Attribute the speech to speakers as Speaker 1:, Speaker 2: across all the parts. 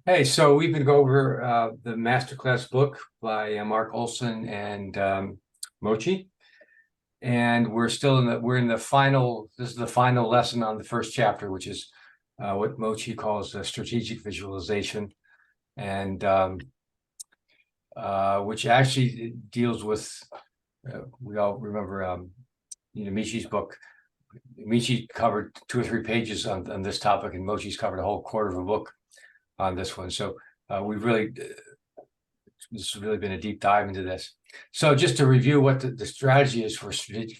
Speaker 1: Hey, so we've been going over the masterclass book by Mark Olson and Mochi, and we're in the final. This is the final lesson on the first chapter, which is what Mochi calls strategic visualization, and which actually deals with. We all remember, Michi's book. Michi covered 2 or 3 pages on this topic, and Mochi's covered a whole quarter of a book on this one. So this has really been a deep dive into this. So just to review what the strategy is for strategic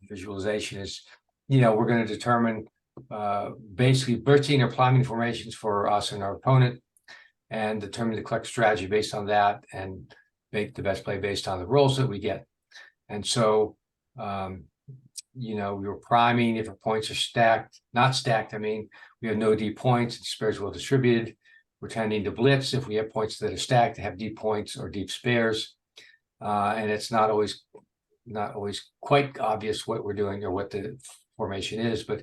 Speaker 1: visualization is, we're going to determine basically blitzing or priming formations for us and our opponent, and determine the correct strategy based on that, and make the best play based on the rolls that we get. And so, we're priming if our points are not stacked. I mean, we have no deep points, and spares well distributed. We're tending to blitz if we have points that are stacked to have deep points or deep spares. And it's not always quite obvious what we're doing or what the formation is, but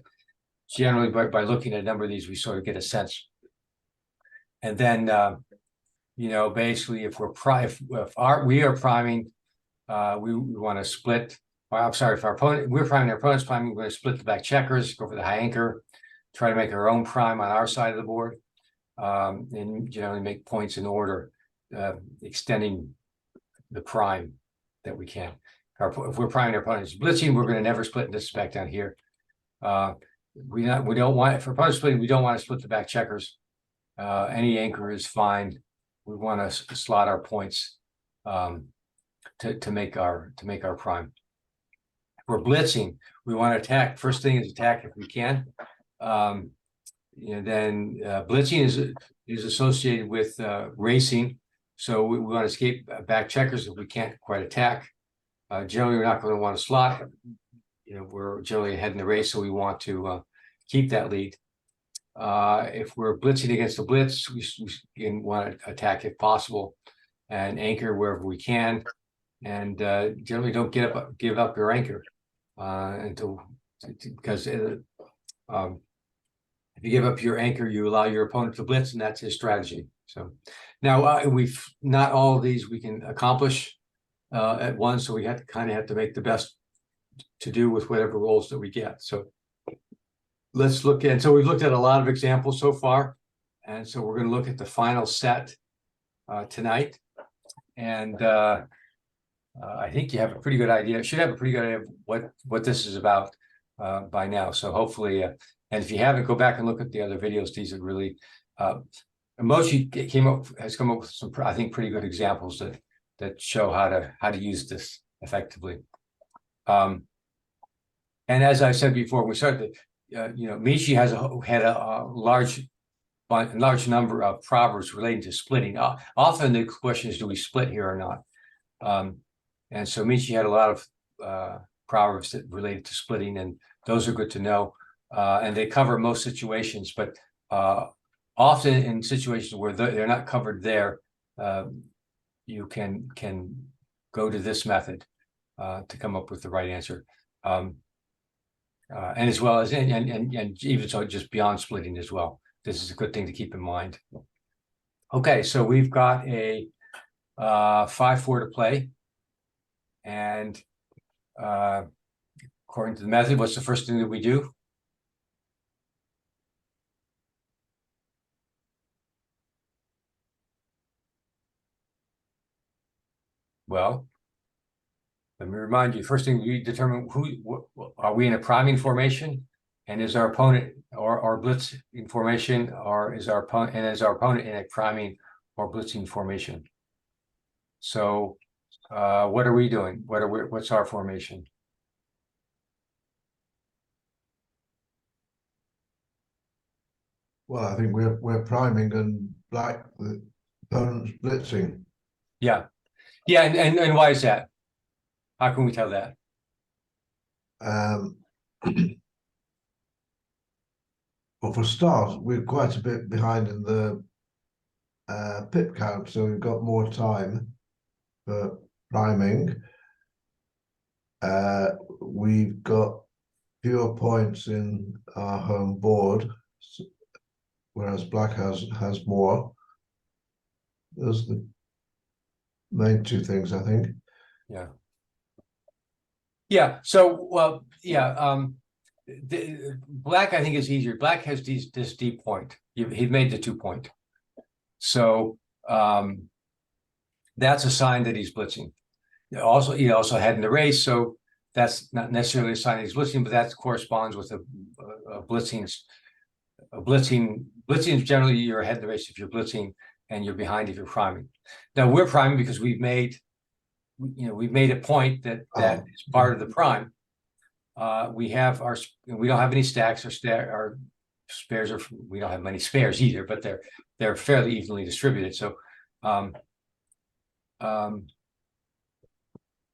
Speaker 1: generally by looking at a number of these, we sort of get a sense. And then, basically, if we are priming, we want to split. I'm sorry, if we're priming, our opponent's priming, we're going to split the back checkers, go for the high anchor, try to make our own prime on our side of the board, and generally make points in order, extending the prime that we can. If we're priming our opponent's blitzing, we're going to never split this back down here. We don't want, if our opponent's splitting, we don't want to split the back checkers. Any anchor is fine. We want to slot our points to make our prime. If we're blitzing, we want to attack. First thing is attack if we can. Then blitzing is associated with racing, so we want to escape back checkers if we can't quite attack. Generally, we're not going to want to slot. We're generally ahead in the race, so we want to keep that lead. If we're blitzing against the blitz, we want to attack if possible, and anchor wherever we can. And generally, don't give up your anchor because if you give up your anchor, you allow your opponent to blitz, and that's his strategy. So now not all of these we can accomplish at once, so we have to make the best to do with whatever rolls that we get. So let's look at. So we've looked at a lot of examples so far, and so we're going to look at the final set tonight. And I think you have a pretty good idea. Should have a pretty good idea of what this is about by now. So hopefully. And if you haven't, go back and look at the other videos. These are really, Mochi has come up with some, I think, pretty good examples that show how to use this effectively. And as I said before, we started. Michi had a large number of proverbs relating to splitting. Often the question is, do we split here or not? And so Michi had a lot of proverbs that related to splitting, and those are good to know. And they cover most situations, but often in situations where they're not covered there, you can go to this method to come up with the right answer. And as well as and even so, just beyond splitting as well. This is a good thing to keep in mind. Okay, so we've got a 5-4 to play, and according to the method, what's the first thing that we do? Well, let me remind you, first thing we determine are we in a priming formation, and is our opponent or blitzing formation, or is our opponent in a priming or blitzing formation? So what are we doing? What's our formation?
Speaker 2: Well, I think we're priming and the opponent's blitzing.
Speaker 1: Yeah. And why is that? How can we tell that?
Speaker 2: Well, for start, we're quite a bit behind in the pip count, so we've got more time for priming. We've got fewer points in our home board, whereas black has more. Those are the main two things, I think.
Speaker 1: Yeah. Yeah, so, well, yeah, black, I think, is easier. Black has this deep point. He made the 2-point. So, that's a sign that he's blitzing. Also, he also had in the race, so that's not necessarily a sign that he's blitzing, but that corresponds with a blitzing. Blitzing is generally you're ahead in the race if you're blitzing, and you're behind if you're priming. Now we're priming because we've made a point that is part of the prime. We don't have any stacks or spares, or we don't have many spares either, but they're fairly evenly distributed. So,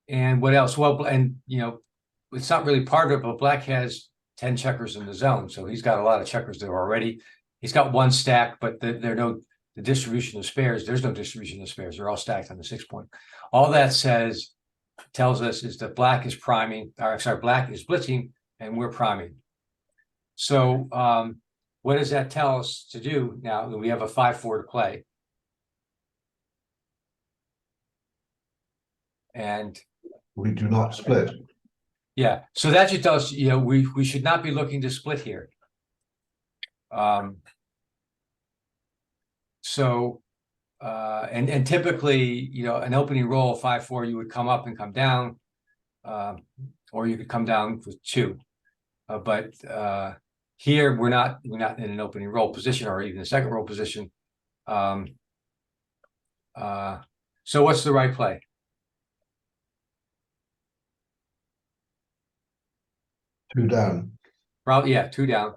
Speaker 1: and what else? Well, and it's not really part of it, but black has 10 checkers in the zone, so he's got a lot of checkers there already. He's got one stack, but the distribution of spares. There's no distribution of spares. They're all stacked on the 6-point. All that tells us is that black is priming, or sorry, black is blitzing, and we're priming. So what does that tell us to do now that we have a 5-4 to play? And
Speaker 2: we do not split.
Speaker 1: Yeah, so that should tell us, we should not be looking to split here. And typically, an opening roll 5-4, you would come up and come down, or you could come down with 2. But here we're not in an opening roll position or even a second roll position. So what's the right play?
Speaker 2: Two down.
Speaker 1: Probably, yeah, 2 down.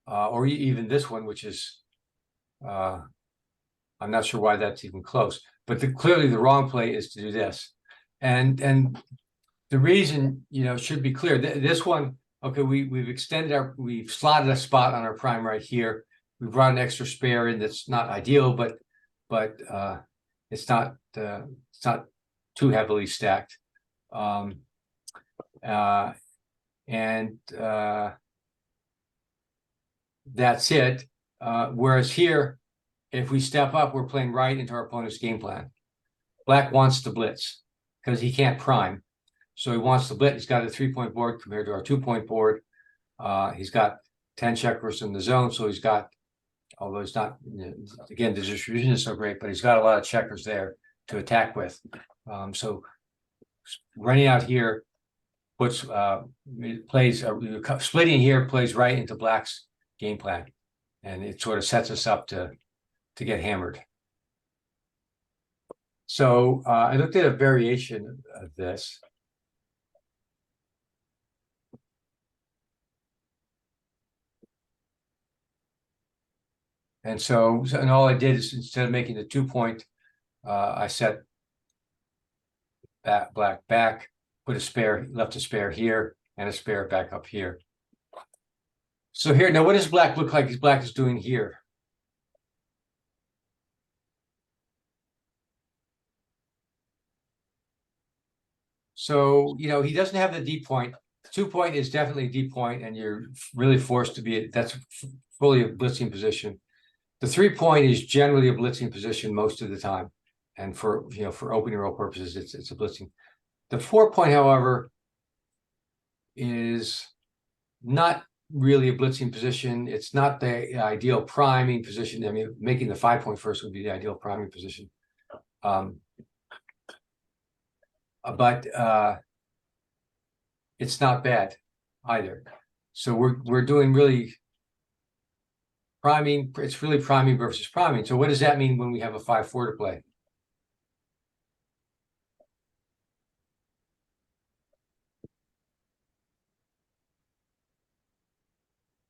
Speaker 1: Or even this one, which is, I'm not sure why that's even close, but clearly the wrong play is to do this. And the reason, should be clear. This one, okay, we've slotted a spot on our prime right here. We brought an extra spare in that's not ideal, but it's not too heavily stacked. That's it. Whereas here, if we step up, we're playing right into our opponent's game plan. Black wants to blitz because he can't prime. So he wants to blitz. He's got a 3-point board compared to our 2-point board. He's got 10 checkers in the zone. So he's got, although it's not, again, the distribution is so great, but he's got a lot of checkers there to attack with. So running out here splitting here plays right into black's game plan, and it sort of sets us up to get hammered. So I looked at a variation of this. And all I did is, instead of making the 2-point, I set that black back, left a spare here, and a spare back up here. So here, now what does black look like black is doing here? So, he doesn't have the deep point. 2-point is definitely a deep point, and you're really forced to be, that's fully a blitzing position. The 3-point is generally a blitzing position most of the time. And for opening roll purposes, it's a blitzing. The 4-point, however, is not really a blitzing position. It's not the ideal priming position. I mean, making the 5-point first would be the ideal priming position. But it's not bad either. So we're doing really priming. It's really priming versus priming. So what does that mean when we have a 5-4 to play?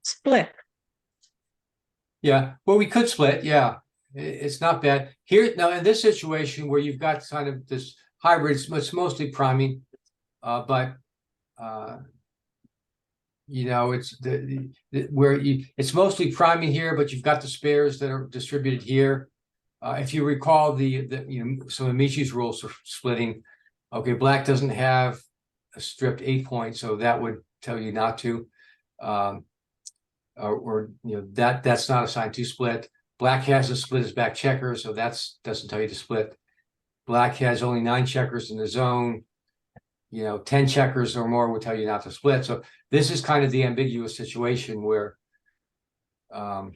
Speaker 3: Split.
Speaker 1: Yeah, well, we could split. Yeah, it's not bad here now in this situation where you've got kind of this hybrid. It's mostly priming, but it's mostly priming here, but you've got the spares that are distributed here. If you recall some of Michi's rules for splitting, okay, black doesn't have a stripped 8-point, so that would tell you not to. or that's not assigned to split. Black has a split as back checker, so that's doesn't tell you to split. Black has only 9 checkers in the zone. 10 checkers or more would tell you not to split. So this is kind of the ambiguous situation where, the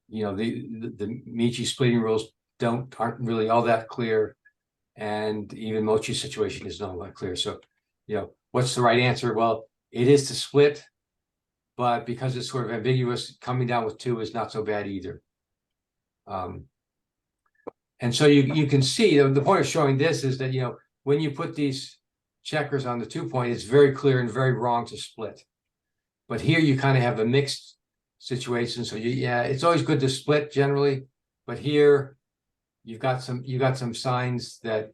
Speaker 1: Michi splitting rules aren't really all that clear, and even Mochi's situation is not all that clear. So, what's the right answer? Well, it is to split, but because it's sort of ambiguous, coming down with 2 is not so bad either. And so you can see the point of showing this is that, when you put these checkers on the 2-point, it's very clear and very wrong to split. But here you kind of have a mixed situation. So it's always good to split generally, but here you've got some signs that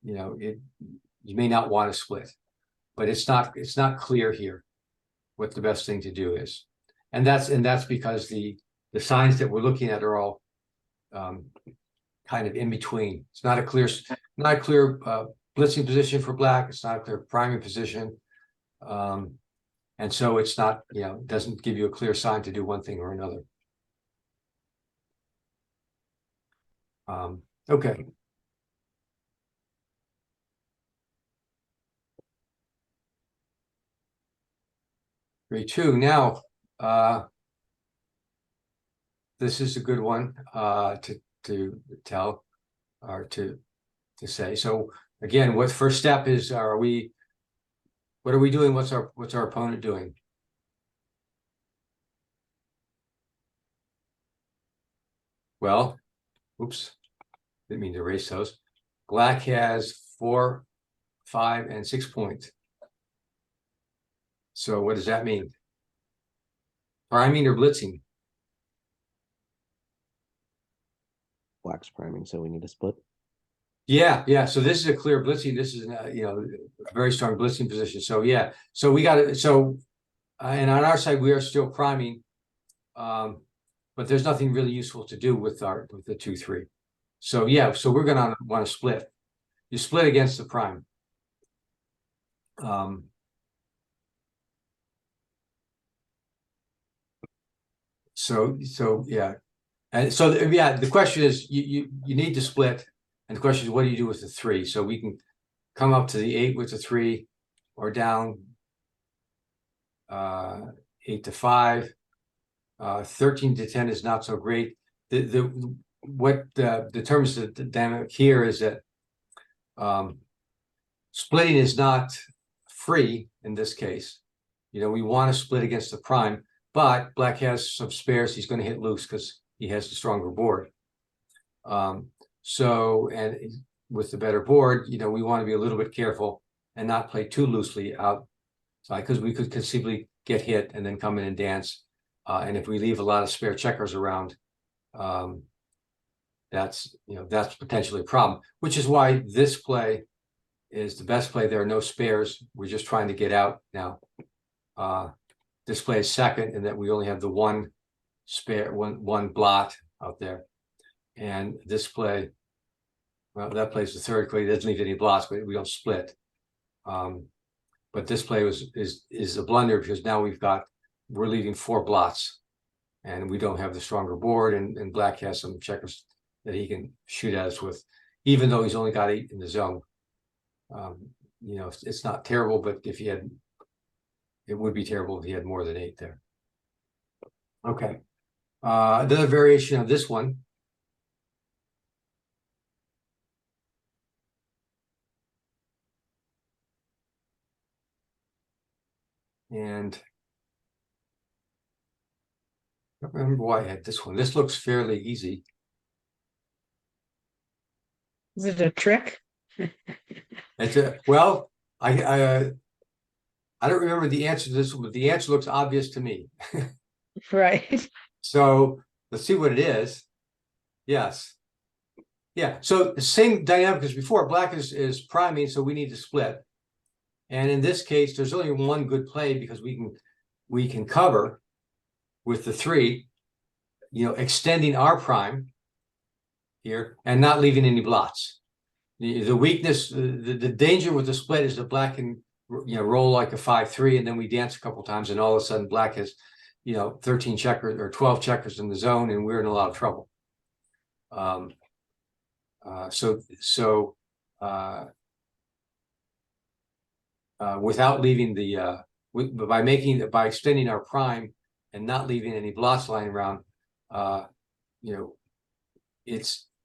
Speaker 1: you may not want to split, but it's not clear here what the best thing to do is. And that's because the signs that we're looking at are all kind of in between. It's not a clear blitzing position for black. It's not a clear priming position. And so it's not, doesn't give you a clear sign to do one thing or another. Okay. Grade 2. Now, this is a good one to tell or to say. So again, what first step is? What are we doing? What's our opponent doing? Well, oops, didn't mean to erase those. Black has 4, 5, and 6 points. So what does that mean? Priming or blitzing?
Speaker 4: Black's priming, so we need to split.
Speaker 1: Yeah. So this is a clear blitzing. This is a very strong blitzing position. So yeah. So we got it. So and on our side we are still priming, but there's nothing really useful to do with the 2-3. So yeah. So we're gonna want to split. You split against the prime. So yeah. And so the question is you need to split, and the question is what do you do with the 3? So we can come up to the 8 with the 3, or down 8 to 5. 13 to 10 is not so great. What determines the dynamic here is that splitting is not free in this case. We want to split against the prime, but black has some spares. He's going to hit loose because he has the stronger board. So, and with the better board, we want to be a little bit careful and not play too loosely outside, because we could conceivably get hit and then come in and dance. And if we leave a lot of spare checkers around, that's potentially a problem, which is why this play is the best play. There are no spares. We're just trying to get out now. This play is second in that we only have the one spare, one blot out there. And this play, well, that plays the third play. It doesn't leave any blots, but we don't split. But this play is a blunder because now we're leaving 4 blots, and we don't have the stronger board, and black has some checkers that he can shoot at us with, even though he's only got 8 in the zone. It's not terrible, but it would be terrible if he had more than 8 there. Okay. Another variation of this one. And I don't remember why I had this one. This looks fairly easy.
Speaker 3: Is it a trick?
Speaker 1: Well, I don't remember the answer to this one, but the answer looks obvious to me.
Speaker 3: Right.
Speaker 1: So let's see what it is. Yes. Yeah. So the same dynamic as before. Black is priming, so we need to split. And in this case, there's only one good play because we can cover with the 3, extending our prime here and not leaving any blots. The weakness, the danger with the split is that black can roll like a 5-3, and then we dance a couple times, and all of a sudden black has, 13 checkers or 12 checkers in the zone, and we're in a lot of trouble. Without leaving the by extending our prime and not leaving any blots lying around,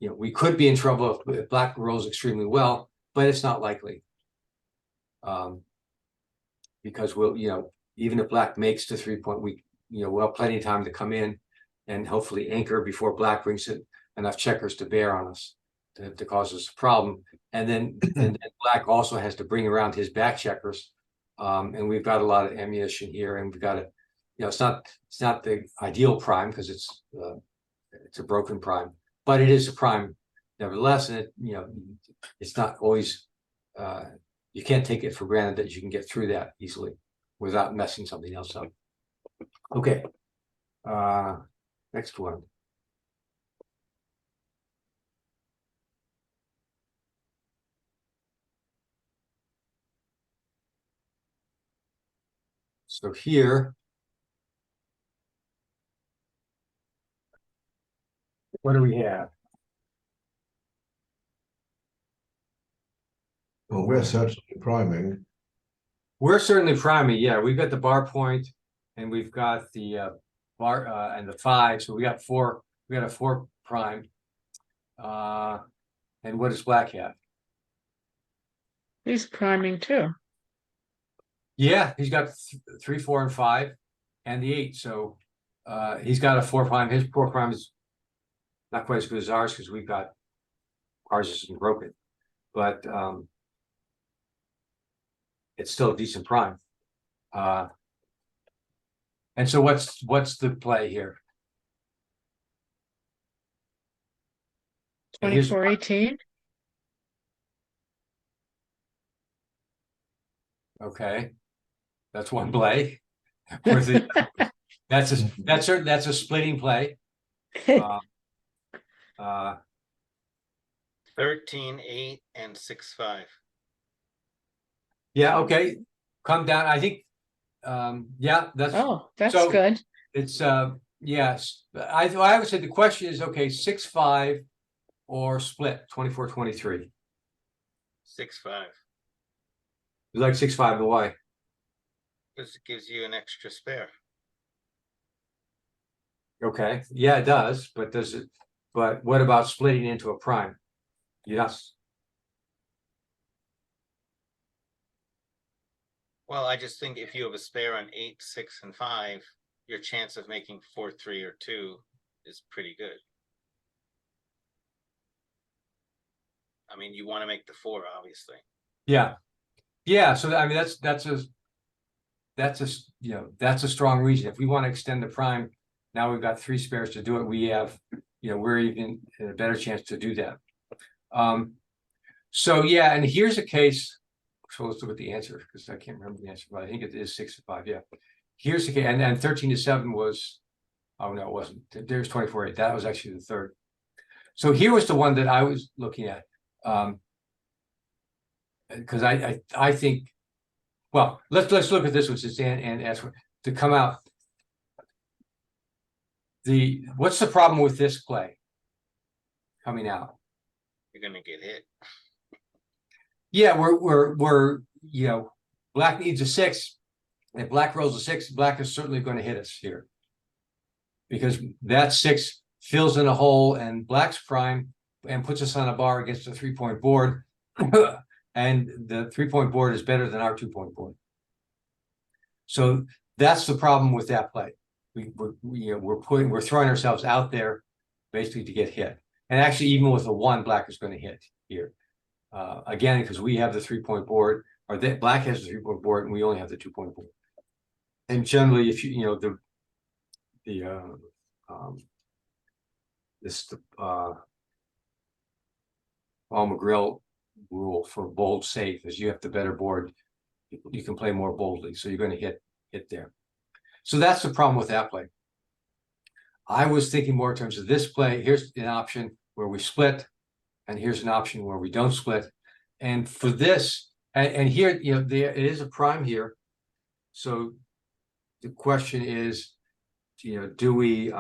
Speaker 1: we could be in trouble if black rolls extremely well, but it's not likely. Because even if black makes the 3-point, we'll have plenty of time to come in and hopefully anchor before black brings it enough checkers to bear on us to cause us a problem. And then black also has to bring around his back checkers. And we've got a lot of ammunition here, and we've got to, it's not the ideal prime because it's a broken prime, but it is a prime nevertheless. And it's not always, you can't take it for granted that you can get through that easily without messing something else up. Okay. Next one. So here, what do we have?
Speaker 2: Well, we're certainly priming.
Speaker 1: We're certainly priming. Yeah, we've got the bar point, and we've got the bar and the 5. So we got 4. We got a 4 prime. And what does black have?
Speaker 3: He's priming too.
Speaker 1: Yeah, he's got 3, 4, and 5, and the 8. So he's got a 4 prime. His 4 prime is not quite as good as ours because we've got ours isn't broken, but it's still a decent prime. And so what's the play here?
Speaker 3: 24-18.
Speaker 1: Okay, that's one play. That's a splitting play.
Speaker 5: 13, 8, and 6, 5.
Speaker 1: Yeah, okay. Come down. I think yeah, that's
Speaker 3: Oh, that's
Speaker 1: so
Speaker 3: good.
Speaker 1: it's yes. I would say the question is okay, 6, 5 or split 24, 23.
Speaker 5: 6, 5.
Speaker 1: You like 6, 5 and why?
Speaker 5: Because it gives you an extra spare.
Speaker 1: Okay, yeah, it does, but but what about splitting into a prime? Yes.
Speaker 5: Well, I just think if you have a spare on 8, 6, and 5, your chance of making 4, 3, or 2 is pretty good. I mean, you want to make the 4, obviously.
Speaker 1: Yeah. Yeah. So I mean that's a strong reason. If we want to extend the prime, now we've got 3 spares to do it. We have, we're even in a better chance to do that. So yeah, and here's a case. So let's look at the answer because I can't remember the answer, but I think it is 6 to 5. Yeah. Here's the case, and 13 to 7 was, oh no, it wasn't. There's 24-8. That was actually the third. So here was the one that I was looking at. Because I think, well, let's look at this one since and ask to come out. What's the problem with this play coming out?
Speaker 5: You're going to get hit.
Speaker 1: Yeah, we're black needs a 6. If black rolls a 6, black is certainly going to hit us here because that 6 fills in a hole and black's prime and puts us on a bar against a 3-point board. And the 3-point board is better than our 2-point board. So that's the problem with that play. We're throwing ourselves out there basically to get hit. And actually, even with a 1, black is going to hit here. Again, because we have the 3-point board, or that black has the 3-point board, and we only have the 2-point board. And generally, if Paul McGrill rule for bold safe is you have the better board, you can play more boldly, so you're going to hit there. So that's the problem with that play. I was thinking more in terms of this play. Here's an option where we split, and here's an option where we don't split. And for this, And here, you know, there it is a prime here. So the question is, you know, do we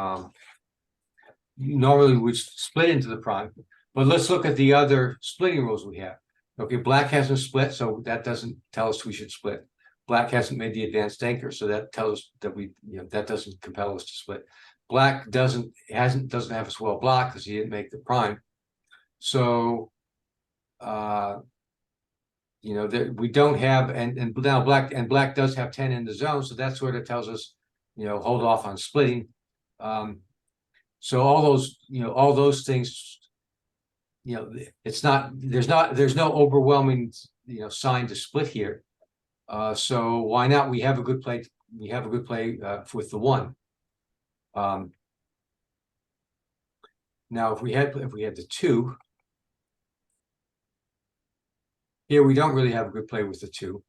Speaker 1: normally we split into the prime, but let's look at the other splitting rules we have. Okay, black hasn't split, so that doesn't tell us we should split. Black hasn't made the advanced anchor, so that tells us that we, you know, that doesn't compel us to split. Black doesn't have a swell block because he didn't make the prime. So you know, that we don't have, and now black does have 10 in the zone, so that sort of tells us, you know, hold off on splitting. So all those, you know, all those things, you know, it's not, there's no overwhelming, you know, sign to split here. So why not? We have a good play. We have a good play with the 1. Now, if we had the 2, here we don't really have a good play with the 2,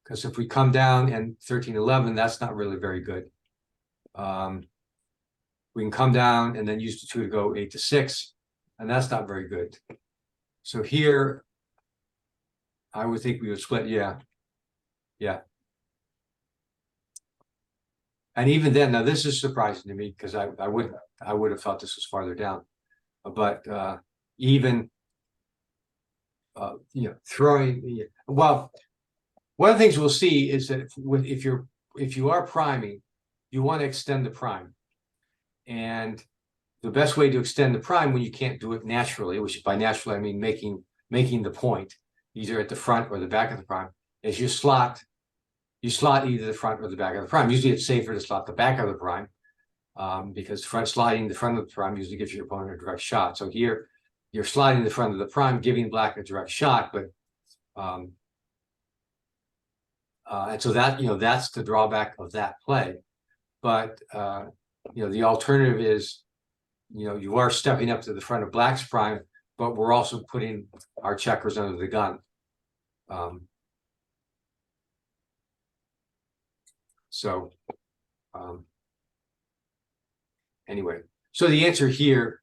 Speaker 1: because if we come down and 13-11, that's not really very good. We can come down and then use the 2 to go 8-6, and that's not very good. So here, I would think we would split. Yeah. And even then, now this is surprising to me because I would have thought this was farther down, but even you know, throwing, well, one of the things we'll see is that if you are priming, you want to extend the prime, and the best way to extend the prime when you can't do it naturally, which by naturally I mean making the point either at the front or the back of the prime, is you slot either the front or the back of the prime. Usually it's safer to slot the back of the prime, because sliding the front of the prime usually gives your opponent a direct shot. So here you're sliding the front of the prime, giving black a direct shot, but and so that, you know, that's the drawback of that play. But you know, the alternative is, you know, you are stepping up to the front of black's prime, but we're also putting our checkers under the gun. So anyway, so the answer here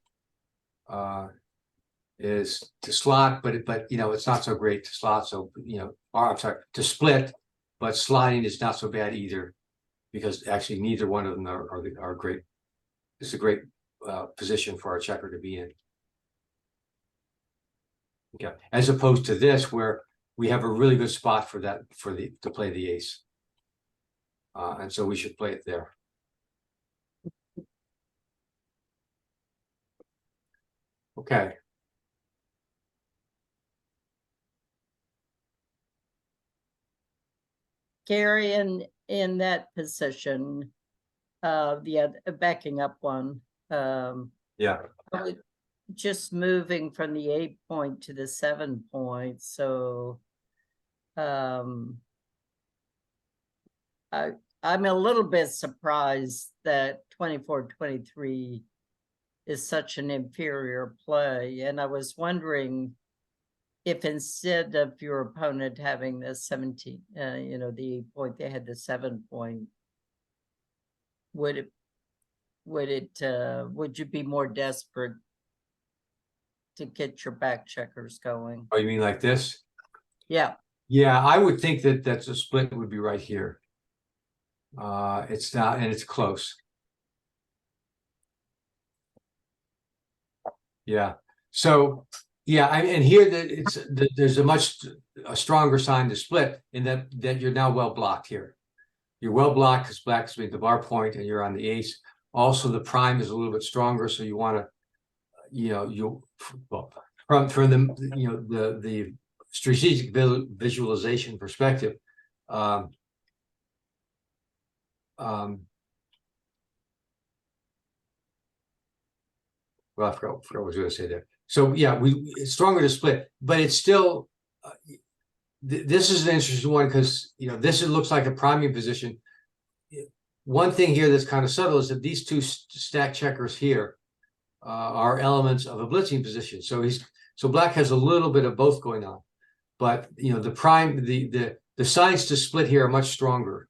Speaker 1: is to slot, but you know, it's not so great to slot. So, you know, or I'm sorry, to split, but sliding is not so bad either, because actually neither one of them are great. It's a great position for our checker to be in. Okay, as opposed to this, where we have a really good spot for that, to play the ace. And so we should play it there. Okay.
Speaker 6: Gary, in that position, backing up one,
Speaker 1: Yeah.
Speaker 6: just moving from the 8 point to the 7 point. So, I'm a little bit surprised that 24-23 is such an inferior play. And I was wondering if instead of your opponent having the 17, you know, the 8 point, they had the 7 point, would you be more desperate to get your back checkers going?
Speaker 1: Oh, you mean like this?
Speaker 6: Yeah.
Speaker 1: Yeah, I would think that's a split would be right here. It's not, and it's close. Yeah. So yeah, and here that there's a stronger sign to split in that you're now well blocked here. You're well blocked because black's made the bar point and you're on the ace. Also, the prime is a little bit stronger, so you want to, you know, from the, you know, the strategic visualization perspective. Well, I forgot what I was going to say there. So yeah, it's stronger to split, but it's still. This is an interesting one because, you know, this looks like a priming position. One thing here that's kind of subtle is that these two stack checkers here are elements of a blitzing position. So black has a little bit of both going on, but you know, the prime, the signs to split here are much stronger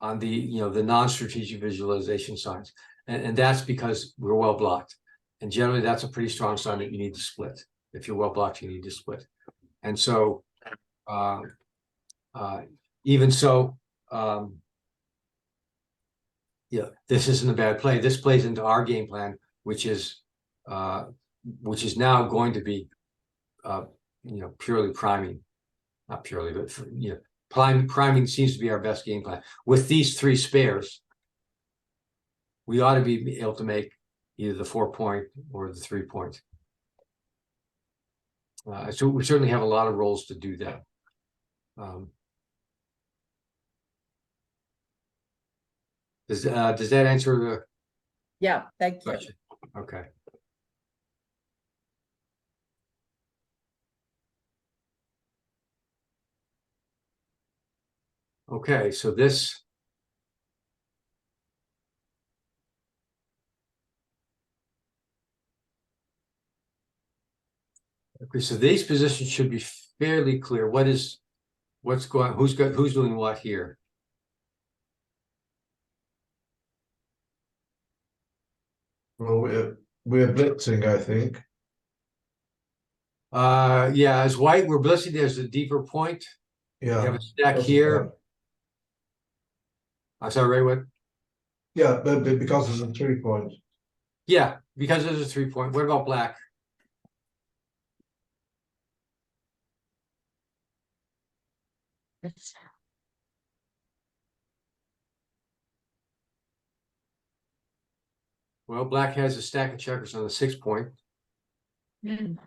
Speaker 1: on the, you know, the non-strategic visualization signs, and that's because we're well blocked. And generally, that's a pretty strong sign that you need to split. If you're well blocked, you need to split. And so, Uh, Even so, yeah, this isn't a bad play. This plays into our game plan, which is now going to be, purely priming, not purely, but priming seems to be our best game plan. With these three spares, we ought to be able to make either the 4-point or the 3-point. So we certainly have a lot of roles to do that. Does that answer the
Speaker 6: Yeah, thank you.
Speaker 1: question? Okay. Okay, so this. Okay, so these positions should be fairly clear. Who's doing what here?
Speaker 2: Well, we're blitzing, I think.
Speaker 1: Yeah, as white, we're blitzing, there's a deeper point. We have
Speaker 2: Yeah.
Speaker 1: a stack
Speaker 2: Doesn't
Speaker 1: here.
Speaker 2: matter.
Speaker 1: I'm sorry, Ray, what?
Speaker 2: Yeah, but because of the 3-point.
Speaker 1: Yeah, because there's a 3-point. What about black?
Speaker 3: It's-
Speaker 1: Well, black has a stack of checkers on the 6-point
Speaker 3: Mm.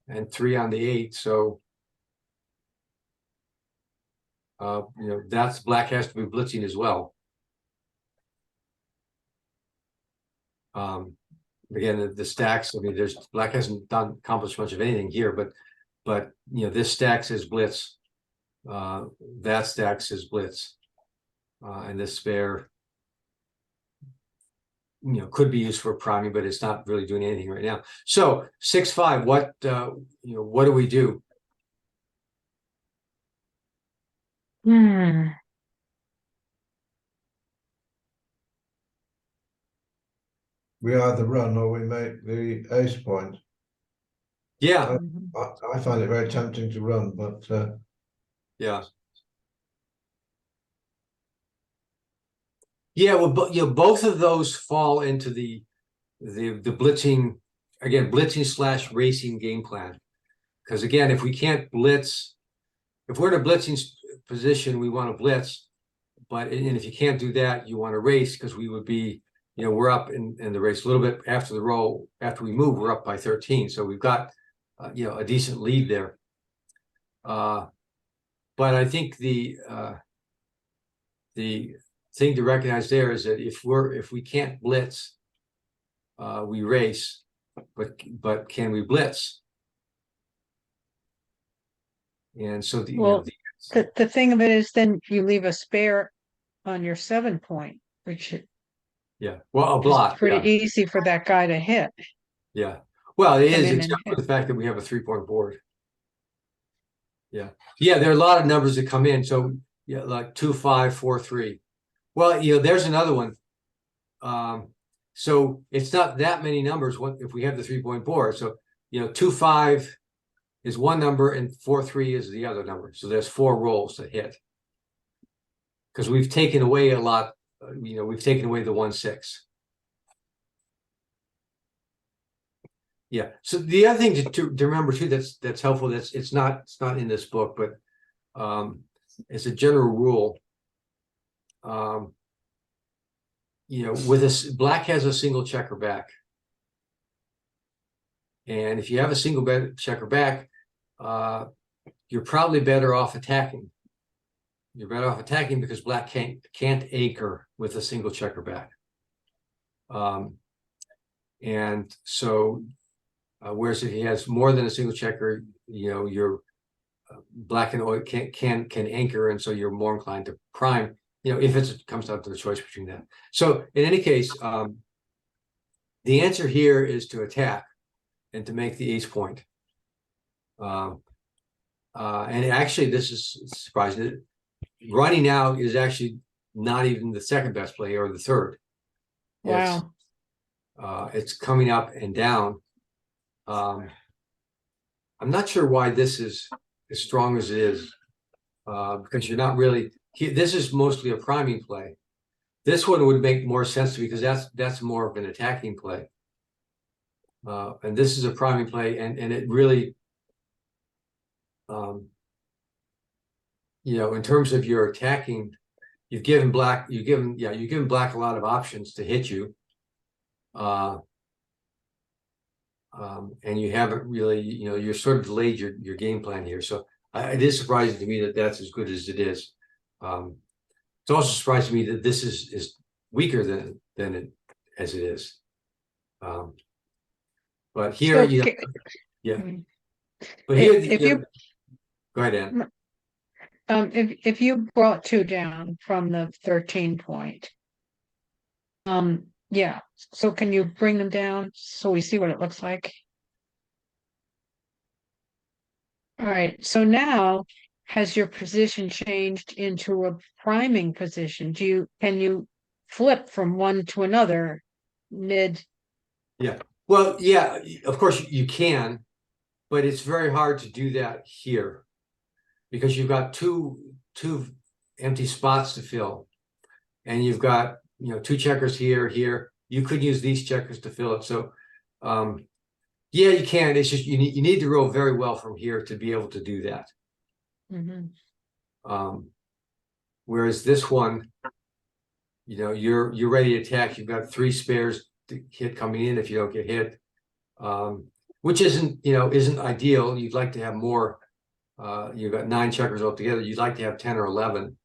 Speaker 1: and 3 on the 8, so that's black has to be blitzing as well. Again, the stacks, I mean, black hasn't accomplished much of anything here, but this stack says blitz. That stack says blitz. And this spare could be used for priming, but it's not really doing anything right now. So 6-5, what what do we do?
Speaker 3: Hmm.
Speaker 2: We either run or we make the ace point.
Speaker 1: Yeah,
Speaker 2: I find it very tempting to run, but
Speaker 1: yeah. Yeah, well, both of those fall into the blitzing, again, blitzing / racing game plan. Because again, if we can't blitz, if we're in a blitzing position, we want to blitz. But if you can't do that, you want to race, because we would be, we're up in the race a little bit after the roll. After we move, we're up by 13. So we've got, a decent lead there. But I think the thing to recognize there is that if we can't blitz, we race, but can we blitz? And so
Speaker 3: Well, the thing of it is, then you leave a spare on your 7-point, which is
Speaker 1: yeah, well, a block,
Speaker 3: pretty easy for that guy to hit.
Speaker 1: yeah. Well, it
Speaker 3: Come
Speaker 1: is,
Speaker 3: in
Speaker 1: except
Speaker 3: and
Speaker 1: for the fact that we have a 3-point board. Yeah, there are a lot of numbers that come in. So yeah, like 2, 5, 4, 3. Well, there's another one. So it's not that many numbers if we have the 3-point board. So 2, 5 is one number and 4, 3 is the other number. So there's 4 rolls to hit. Because we've taken away a lot, we've taken away the 1, 6. Yeah. So the other thing to remember too, that's helpful. It's not in this book, but it's a general rule. With black has a single checker back, and if you have a single checker back, you're probably better off attacking. You're better off attacking because black can't anchor with a single checker back. And so, whereas if he has more than a single checker, your black and white can anchor, and so you're more inclined to prime. If it comes down to the choice between that. So in any case, the answer here is to attack and to make the ace point. And actually, this is surprising. Running out is actually not even the second best play or the third.
Speaker 3: wow.
Speaker 1: It's coming up and down. I'm not sure why this is as strong as it is. Because you're not really, this is mostly a priming play. This one would make more sense to me because that's more of an attacking play. And this is a priming play, and it really, you know, in terms of your attacking, you've given black a lot of options to hit you. And you haven't really, you know, you're sort of delayed your game plan here. So it is surprising to me that that's as good as it is. It's also surprising to me that this is weaker than it as it is. But here,
Speaker 3: So,
Speaker 1: you know,
Speaker 3: ca-
Speaker 1: yeah.
Speaker 3: Mm.
Speaker 1: But here,
Speaker 3: If you-
Speaker 1: go ahead, Ann.
Speaker 3: if you brought two down from the 13 point. Yeah, so can you bring them down so we see what it looks like? All right, so now has your position changed into a priming position? Can you flip from one to another mid?
Speaker 1: Well, yeah, of course you can, but it's very hard to do that here because you've got two empty spots to fill, and you've got, you know, two checkers here. You could use these checkers to fill it. So, yeah, you can. It's just you need to roll very well from here to be able to do that.
Speaker 3: Mhm.
Speaker 1: Whereas this one, you know, you're ready to attack. You've got three spares to hit coming in if you don't get hit, which isn't ideal. You'd like to have more. You've got 9 checkers altogether. You'd like to have 10 or 11.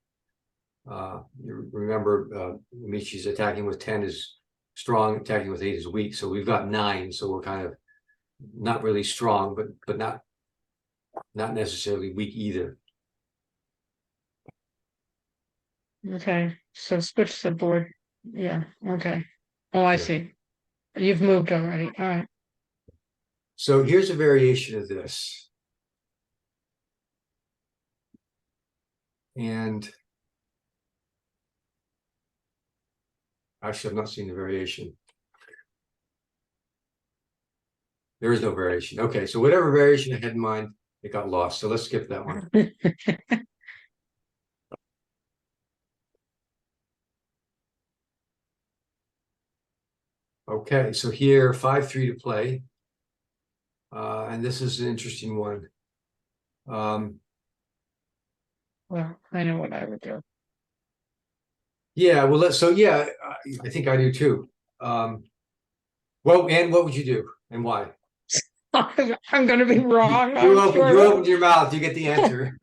Speaker 1: You remember, Michi's attacking with 10 is strong, attacking with 8 is weak. So we've got 9, so we're kind of not really strong, but not necessarily weak either.
Speaker 3: Okay, so switch the board. Yeah, okay. Oh, I
Speaker 1: Yeah.
Speaker 3: see. You've moved already. All right.
Speaker 1: So here's a variation of this. And actually, I've not seen the variation. There is no variation. Okay, so whatever variation I had in mind, it got lost. So let's skip that one. Okay, so here 5-3 to play. And this is an interesting one.
Speaker 3: Well, I know what I would do.
Speaker 1: Yeah, well, I think I do too. Well, and what would you do and why?
Speaker 3: I'm gonna be wrong.
Speaker 1: You
Speaker 3: I'm sure.
Speaker 1: opened your mouth, you get the answer.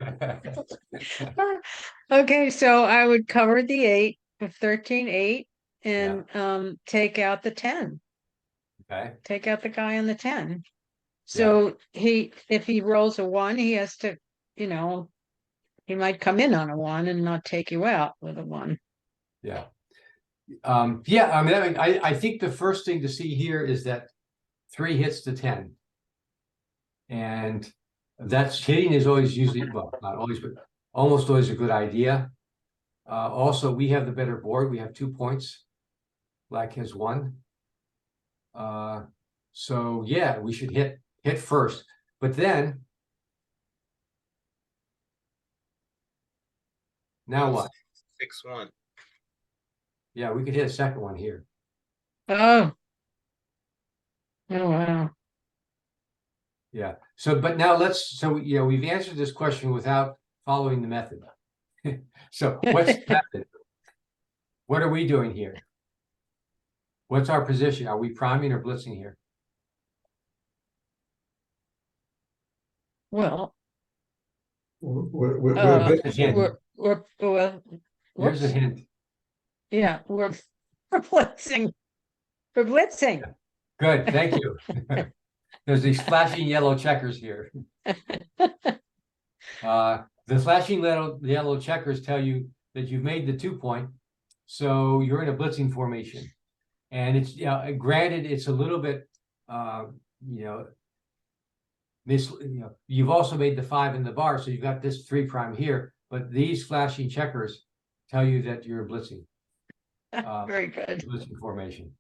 Speaker 3: Okay, so I would cover the 8 with 13-8 and take out the 10.
Speaker 1: Okay,
Speaker 3: Take out the guy on the 10. So if he rolls a 1, he has to, you know, he might come in on a 1 and not take you out with a 1.
Speaker 1: yeah. I mean, I think the first thing to see here is that 3 hits to 10. And that's hitting is always usually, well, not always, but almost always a good idea. Also, we have the better board. We have 2 points. Black has 1. So yeah, we should hit first, but then now what?
Speaker 5: 6-1.
Speaker 1: Yeah, we could hit a second one here.
Speaker 3: Oh. Oh, wow.
Speaker 1: Yeah. So, but now we've answered this question without following the method. So what's the method? What are we doing here? What's our position? Are we priming or blitzing here?
Speaker 2: We're,
Speaker 3: Well,
Speaker 2: we're,
Speaker 3: Uh,
Speaker 2: we're
Speaker 1: Here's a hint.
Speaker 3: we're
Speaker 1: Here's a
Speaker 3: whoops.
Speaker 1: hint.
Speaker 3: Yeah, we're blitzing. We're blitzing.
Speaker 1: Good, thank you. There's these flashing yellow checkers here. The flashing yellow checkers tell you that you've made the 2 point, so you're in a blitzing formation. And it's granted, it's a little bit you've also made the 5 in the bar, so you've got this 3 prime here, but these flashing checkers tell you that you're blitzing.
Speaker 3: Very good.
Speaker 1: Blitzing formation.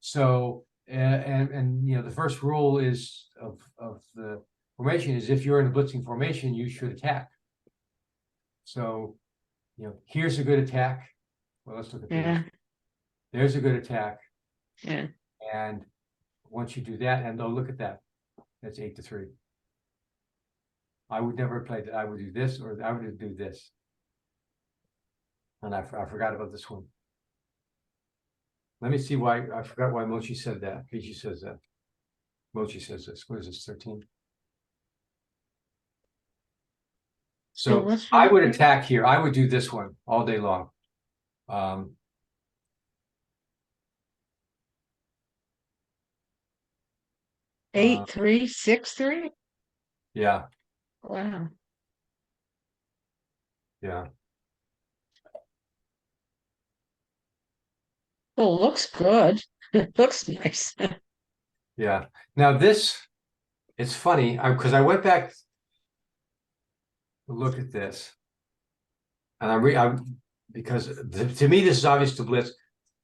Speaker 1: So and the first rule is of the formation is if you're in a blitzing formation, you should attack. So, here's a good attack. Well, let's look at
Speaker 3: Yeah,
Speaker 1: this. There's a good attack.
Speaker 3: yeah.
Speaker 1: And once you do that, and oh, look at that. That's 8-3. I would never play that. I would do this, or I would do this. And I forgot about this one. Let me see why, I forgot why Mochi said that. Pichi says that. Mochi says this. What is this, 13? So
Speaker 3: what's
Speaker 1: I
Speaker 3: your-
Speaker 1: would attack here. I would do this one all day long. uh,
Speaker 3: 8-3, 6-3?
Speaker 1: Yeah,
Speaker 3: Wow.
Speaker 1: yeah.
Speaker 3: Well, it looks good. It looks nice.
Speaker 1: Yeah. Now this, it's funny, because I went back to look at this. And because to me, this is obvious to blitz.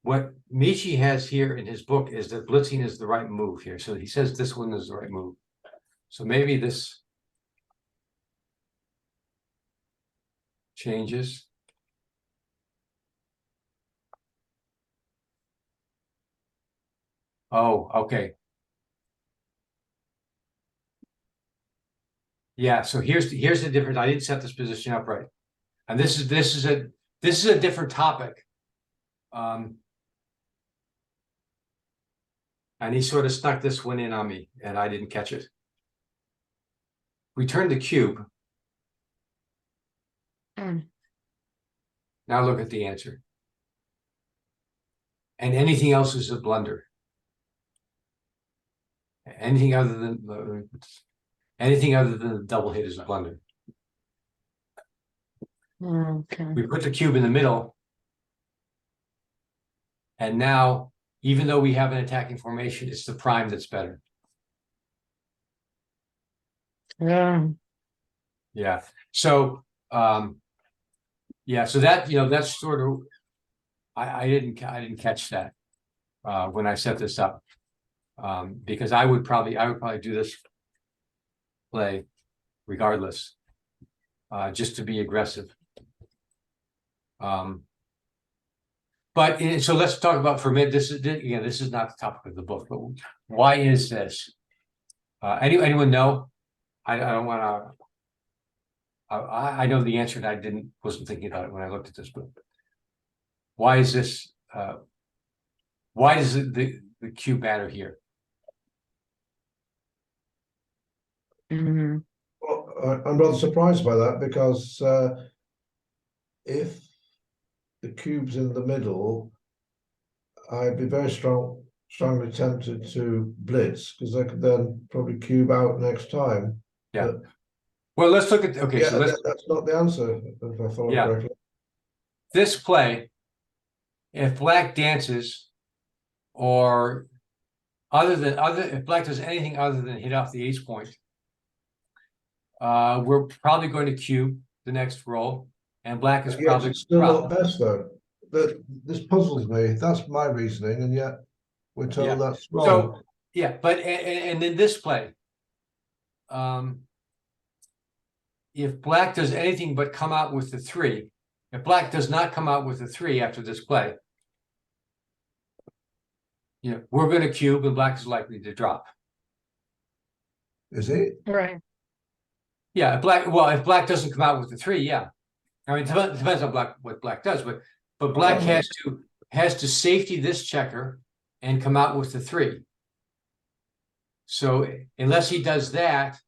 Speaker 1: What Michi has here in his book is that blitzing is the right move here. So he says this one is the right move. So maybe this changes. Oh, okay. Yeah, so here's the difference. I didn't set this position up right. And this is a different topic. And he sort of snuck this one in on me, and I didn't catch it. We turned the cube.
Speaker 3: Mm.
Speaker 1: Now look at the answer. And anything else is a blunder. Anything other than the double hit is a blunder.
Speaker 3: Okay.
Speaker 1: We put the cube in the middle. And now, even though we have an attacking formation, it's the prime that's better.
Speaker 3: Yeah.
Speaker 1: Yeah. So yeah, so that that's sort of I didn't catch that when I set this up. Because I would probably do this play regardless, just to be aggressive. But so let's talk about for a minute. This is not the topic of the book, but why is this? Anyone know? I don't want to. I know the answer, and I wasn't thinking about it when I looked at this book. Why is this? Why does the cube matter here?
Speaker 3: Mhm.
Speaker 2: Well, I'm rather surprised by that because if the cube's in the middle, I'd be very strongly tempted to blitz because I could then probably cube out next time.
Speaker 1: Yeah.
Speaker 2: But,
Speaker 1: Well, let's look at
Speaker 2: yeah,
Speaker 1: so let's
Speaker 2: that's not the answer if I follow
Speaker 1: Yeah.
Speaker 2: correctly.
Speaker 1: this play. If black dances, or if black does anything other than hit off the ace point, we're probably going to cube the next roll, and black is
Speaker 2: Yet
Speaker 1: probably
Speaker 2: it's still
Speaker 1: drop.
Speaker 2: not best though. This puzzles me. That's my reasoning, and yet we're told
Speaker 1: Yeah.
Speaker 2: that's wrong.
Speaker 1: So yeah, but and in this play, if black does anything but come out with the 3, if black does not come out with the 3 after this play, we're going to cube, and black is likely to drop.
Speaker 2: Is it?
Speaker 3: Right.
Speaker 1: Yeah, if black doesn't come out with the 3, yeah. I mean, it depends on what black does, but black has to safety this checker and come out with the 3. So unless he does that,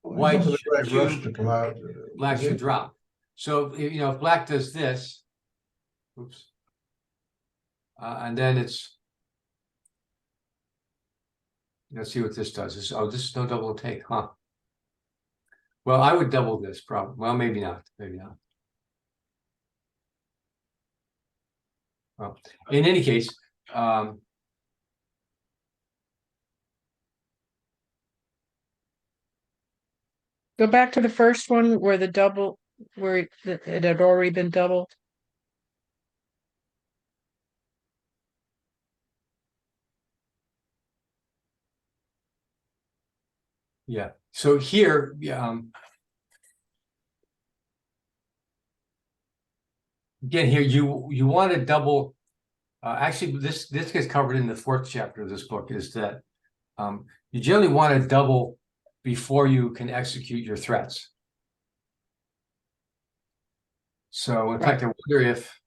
Speaker 1: white
Speaker 2: It's not a great
Speaker 1: should
Speaker 2: rush
Speaker 1: cube,
Speaker 2: to come out.
Speaker 1: black
Speaker 2: is
Speaker 1: should
Speaker 2: it?
Speaker 1: drop. So if black does this, oops, and then let's see what this does. This is no double take, huh? Well, I would double this probably. Well, maybe not. Maybe not. Well, in any case,
Speaker 3: Go back to the first one where it had already been doubled.
Speaker 1: yeah. So here, again, here you want to double. Actually, this gets covered in the 4th chapter of this book. Is that you generally want to double before you can execute your threats. So, in fact, I wonder if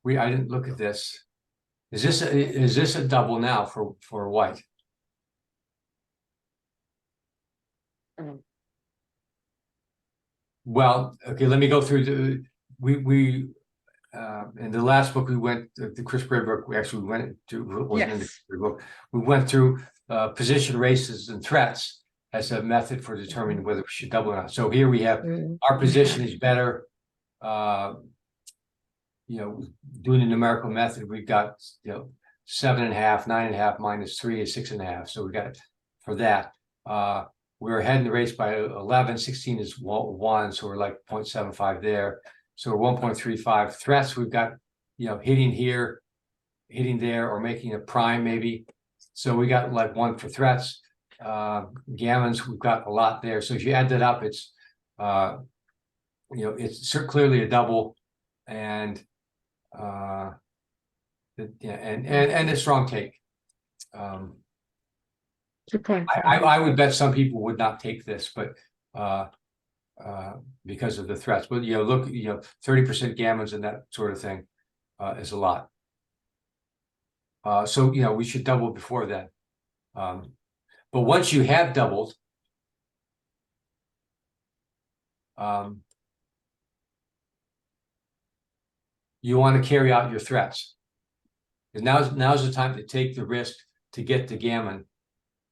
Speaker 1: I didn't look at this. Is this a double now for white?
Speaker 3: Um,
Speaker 1: Well, okay, let me go through we in the last book we went the Chris Gray book, we actually went to wasn't in the
Speaker 3: Yes.
Speaker 1: Gray book. We went through position races and threats as a method for determining whether we should double or not. So here we have our position is better. Doing the numerical method, we've got 7.5, 9.5 minus 3 is 6.5. So we got for that. We're ahead in the race by 11, 16 is 1, so we're like 0.75 there. So we're 1.35 threats. We've got, hitting here, hitting there, or making a prime maybe. So we got like 1 for threats. Gammons, we've got a lot there. So if you add that up, it's, it's clearly a double, and and a strong take.
Speaker 3: Good point.
Speaker 1: I would bet some people would not take this, but because of the threats. But look, 30% gammons and that sort of thing is a lot. So we should double before that. But once you have doubled, you want to carry out your threats. And now's the time to take the risk to get the gammon,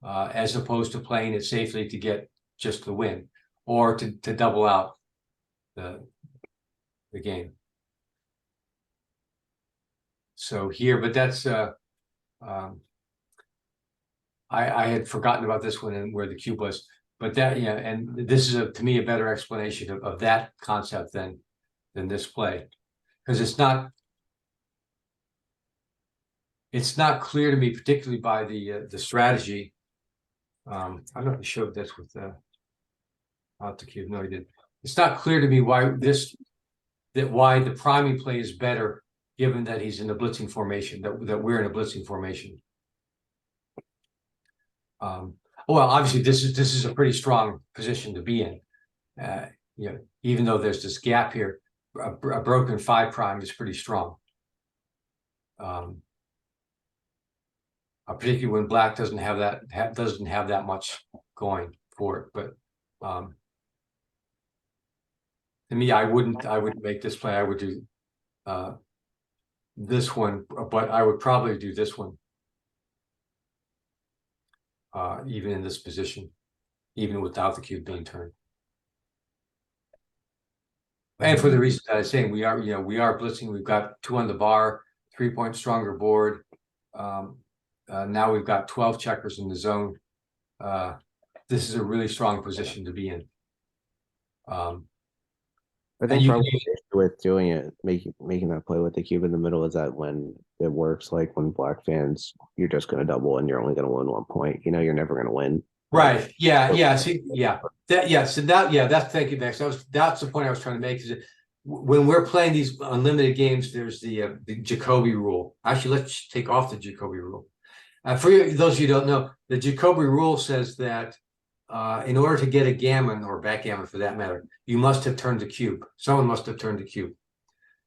Speaker 1: as opposed to playing it safely to get just the win, or to double out the game. So here, but that's I had forgotten about this one and where the cube was, but that and this is to me a better explanation of that concept than this play, because it's not clear to me, particularly by the strategy. I don't know if I showed this with out the cube. No, I didn't. It's not clear to me why the priming play is better, given that he's in a blitzing formation, that we're in a blitzing formation. Well, obviously this is a pretty strong position to be in. Even though there's this gap here, a broken 5' is pretty strong. Particularly when black doesn't have that much going for it. But to me, I wouldn't make this play. I would do this one, but I would probably do this one. Even in this position, even without the cube being turned. And for the reason that I was saying, we are blitzing. We've got 2 on the bar, 3-point stronger board. Now we've got 12 checkers in the zone. This is a really strong position to be in.
Speaker 4: I think probably the issue with doing it, making that play with the cube in the middle, is that when it works, like when black fans, you're just going to double and you're only going to win 1 point. You're never going to win.
Speaker 1: Right. Yeah. See, yeah. So that's, thank you, Max. That's the point I was trying to make. Is that when we're playing these unlimited games, there's the Jacobi rule. Actually, let's take off the Jacobi rule. For those of you who don't know, the Jacobi rule says that in order to get a gammon, or backgammon for that matter, you must have turned the cube. Someone must have turned the cube.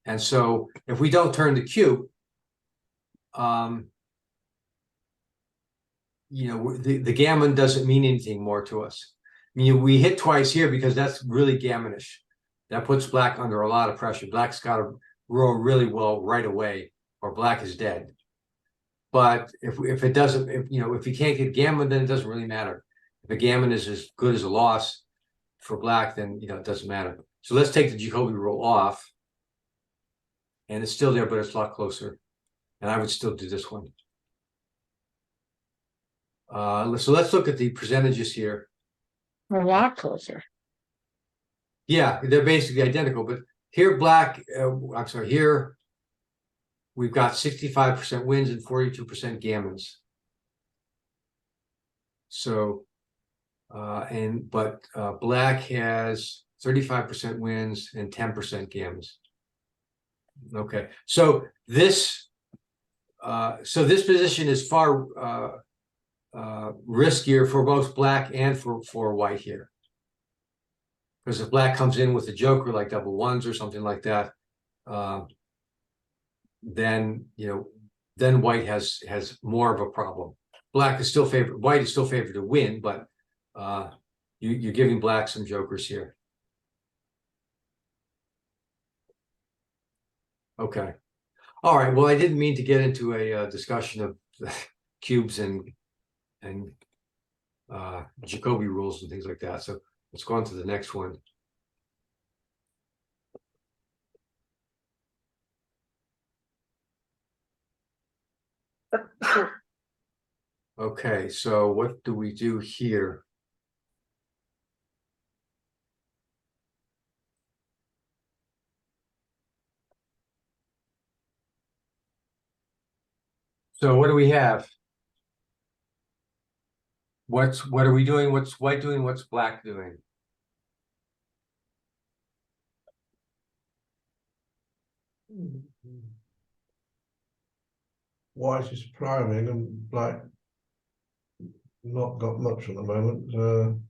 Speaker 1: And so if we don't turn the cube, the gammon doesn't mean anything more to us. We hit twice here because that's really gammonish. That puts black under a lot of pressure. Black's got to roll really well right away, or black is dead. But if it doesn't, if you can't get gammon, then it doesn't really matter. If a gammon is as good as a loss for black, then it doesn't matter. So let's take the Jacobi rule off, and it's still there, but it's a lot closer. And I would still do this one. So let's look at the percentages here.
Speaker 3: A lot closer.
Speaker 1: Yeah, they're basically identical, but here black, here we've got 65% wins and 42% gammons. So, but black has 35% wins and 10% games. Okay, so this position is far riskier for both black and for white here. Because if black comes in with a joker like double ones or something like that, then then white has more of a problem. Black is still favored, white is still favored to win, but you're giving black some jokers here. Okay. All right. Well, I didn't mean to get into a discussion of cubes and Jacobi rules and things like that. So let's go on to the next one. Okay, so what do we do here? So what do we have? What are we doing? What's white doing? What's black doing?
Speaker 2: White is priming and black not got much at the moment.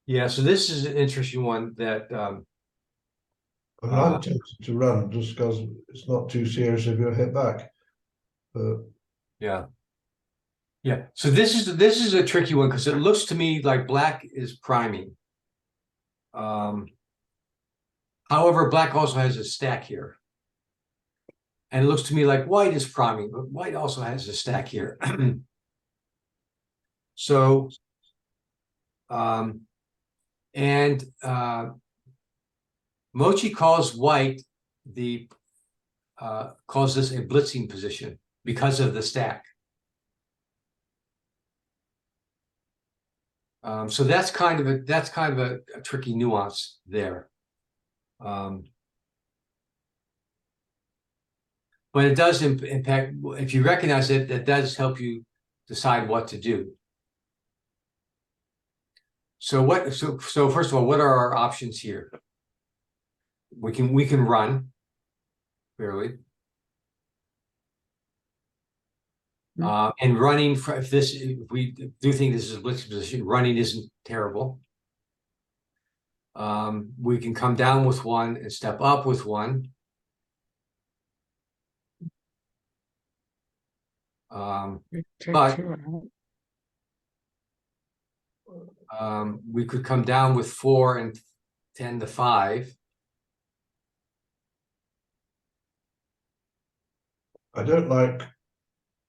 Speaker 1: Yeah, so this is an interesting one that
Speaker 2: I mean, I'm tempted to run just because it's not too serious if you're hit back. But
Speaker 1: yeah. Yeah, so this is a tricky one because it looks to me like black is priming. However, black also has a stack here. And it looks to me like white is priming, but white also has a stack here. So Mochi calls white calls this a blitzing position because of the stack. So that's kind of a tricky nuance there. But it does impact, if you recognize it, that does help you decide what to do. So first of all, what are our options here? We can run, clearly. And running, if we do think this is a blitz position, running isn't terrible. We can come down with one and step up with one. But we could come down with 4 and 10 to 5.
Speaker 2: I don't like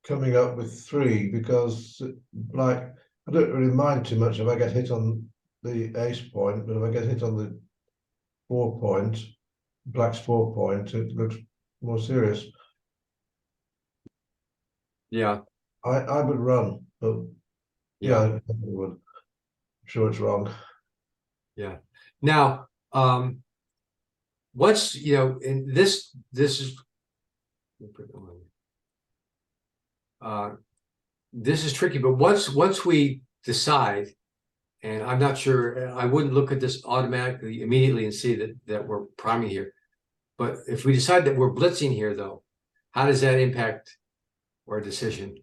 Speaker 2: coming up with 3 because I don't really mind too much if I get hit on the ace point, but if I get hit on the 4 point, black's 4 point, it looks more serious.
Speaker 1: Yeah.
Speaker 2: I would run, but yeah, I would. I'm sure it's wrong.
Speaker 1: Yeah. Now, what's in this is this is tricky, but once we decide, and I'm not sure, I wouldn't look at this automatically immediately and see that we're priming here. But if we decide that we're blitzing here, though, how does that impact our decision?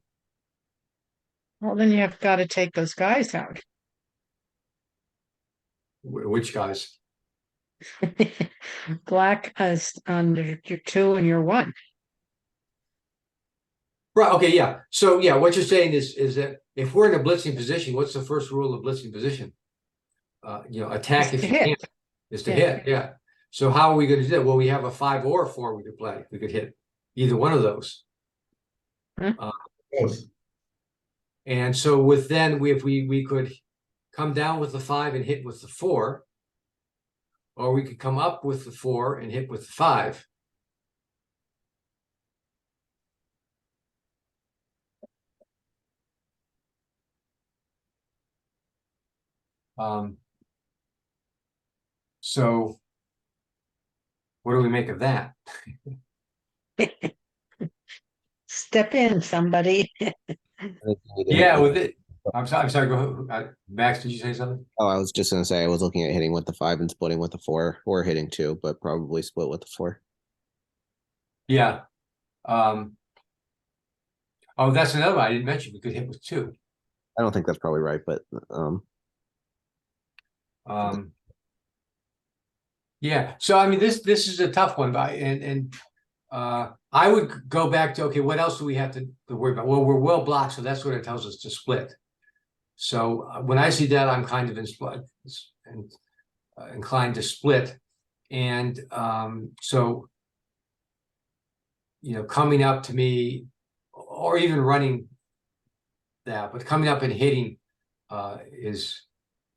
Speaker 3: Well, then you have got to take those guys out.
Speaker 1: Which guys?
Speaker 3: Black is under your 2 and your 1.
Speaker 1: Right. Okay. Yeah. So yeah, what you're saying is that if we're in a blitzing position, what's the first rule of blitzing position? Attack if you can, is to hit. Yeah. So how are we going to do that? Well, we have a 5 or a 4 we could play. We could hit either one of those.
Speaker 2: Both.
Speaker 1: And so with then we could come down with the 5 and hit with the 4, or we could come up with the 4 and hit with the 5. So What do we make of that?
Speaker 3: Step in, somebody.
Speaker 4: I think you need to hit
Speaker 1: Yeah,
Speaker 4: with-
Speaker 1: with it, I'm sorry, go, Max, did you say something?
Speaker 4: Oh, I was just gonna say I was looking at hitting with the 5 and splitting with the 4, or hitting 2, but probably split with the 4.
Speaker 1: Yeah. Oh, that's another one I didn't mention. We could hit with 2.
Speaker 4: I don't think that's probably right, but
Speaker 1: Yeah, so I mean, this is a tough one, but I would go back to, okay, what else do we have to worry about? Well, we're well blocked, so that's what it tells us to split. So when I see that, I'm kind of inclined to split. And so, coming up to me, or even running that, but coming up and hitting is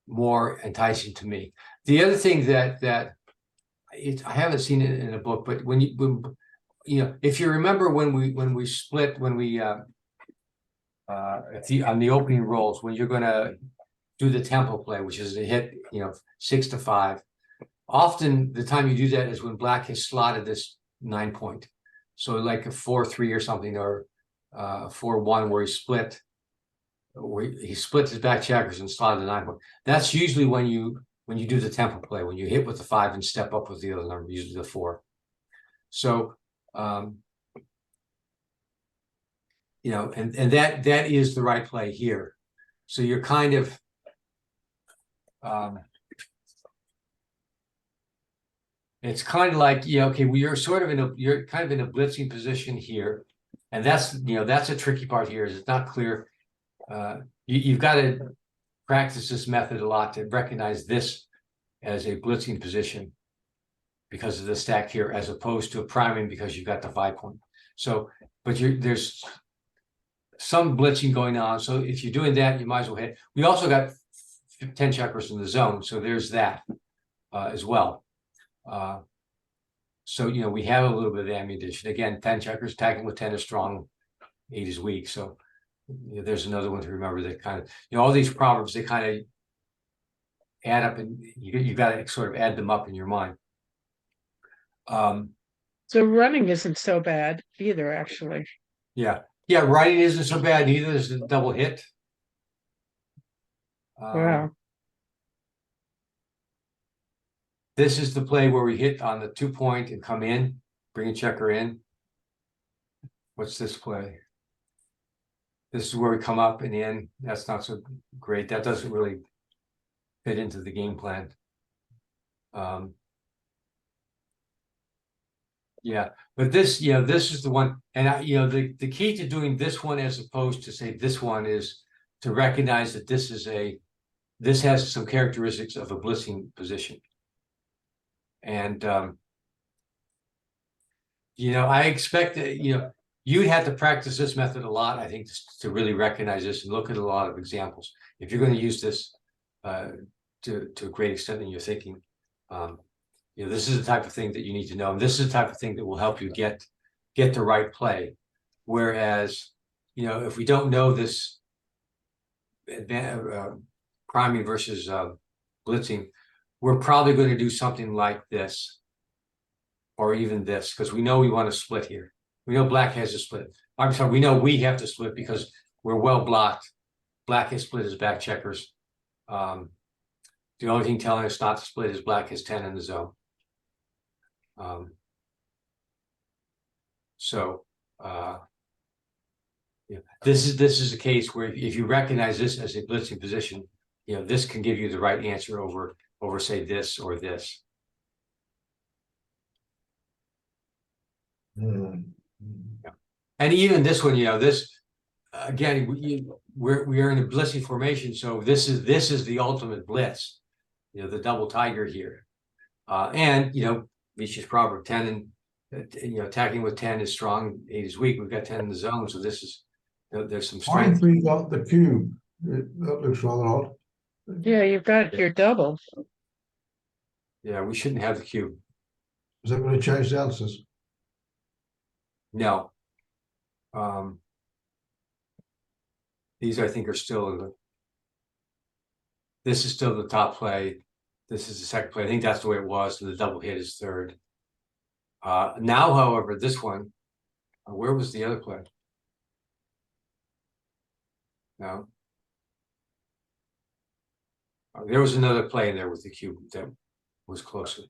Speaker 1: more enticing to me. The other thing that I haven't seen it in a book, but when if you remember when we split, when we on the opening rolls, when you're gonna do the tempo play, which is a hit, 6 to 5. Often the time you do that is when black has slotted this 9 point. So like a 4-3 or something, or 4-1 where he splits his back checkers and slotted the 9 point. That's usually when you do the tempo play, when you hit with the 5 and step up with the other number, usually the 4. So and that is the right play here. So you're kind of it's kind of like, okay, you're kind of in a blitzing position here. And that's a tricky part here, is it's not clear. You've got to practice this method a lot to recognize this as a blitzing position because of the stack here, as opposed to a priming because you've got the 5 point. So, but there's some blitzing going on. So if you're doing that, you might as well hit. We also got 10 checkers in the zone, so there's that as well. So we have a little bit of ammunition. Again, 10 checkers, attacking with 10 is strong, 8 is weak. So there's another one to remember, that kind of, all these proverbs, they kind of add up, and you got to sort of add them up in your mind.
Speaker 3: So running isn't so bad either, actually.
Speaker 1: Yeah, writing isn't so bad, neither is the double hit.
Speaker 3: Wow.
Speaker 1: This is the play where we hit on the 2 point and come in, bring a checker in. What's this play? This is where we come up and in. That's not so great. That doesn't really fit into the game plan. Yeah, but this is the one, and the key to doing this one as opposed to say this one is to recognize that this has some characteristics of a blitzing position. And I expect that you'd have to practice this method a lot, I think, to really recognize this and look at a lot of examples. If you're going to use this to a great extent in your thinking, this is the type of thing that you need to know, and this is the type of thing that will help you get the right play. Whereas, if we don't know this priming versus blitzing, we're probably going to do something like this, or even this, because we know we want to split here. We know black has to split. I'm sorry, we know we have to split because we're well blocked. Black has split his back checkers. The only thing telling us not to split is black has 10 in the zone. This is a case where if you recognize this as a blitzing position, this can give you the right answer over say this or this. And even this one, this again, we are in a blitzing formation, so this is the ultimate blitz, the double tiger here, and Vicious proverb 10 and attacking with 10 is strong, 8 is weak. We've got 10 in the zone, so this is there's some strength.
Speaker 2: We got the cube. That looks rather odd.
Speaker 3: Yeah, you've got your double.
Speaker 1: Yeah, we shouldn't have the cube.
Speaker 2: Is that going to change the answers?
Speaker 1: No. These I think are still in this is still the top play. This is the second play. I think that's the way it was. And the double hit is third. Now, however, this one, where was the other play? No. There was another play in there with the cube that was closer.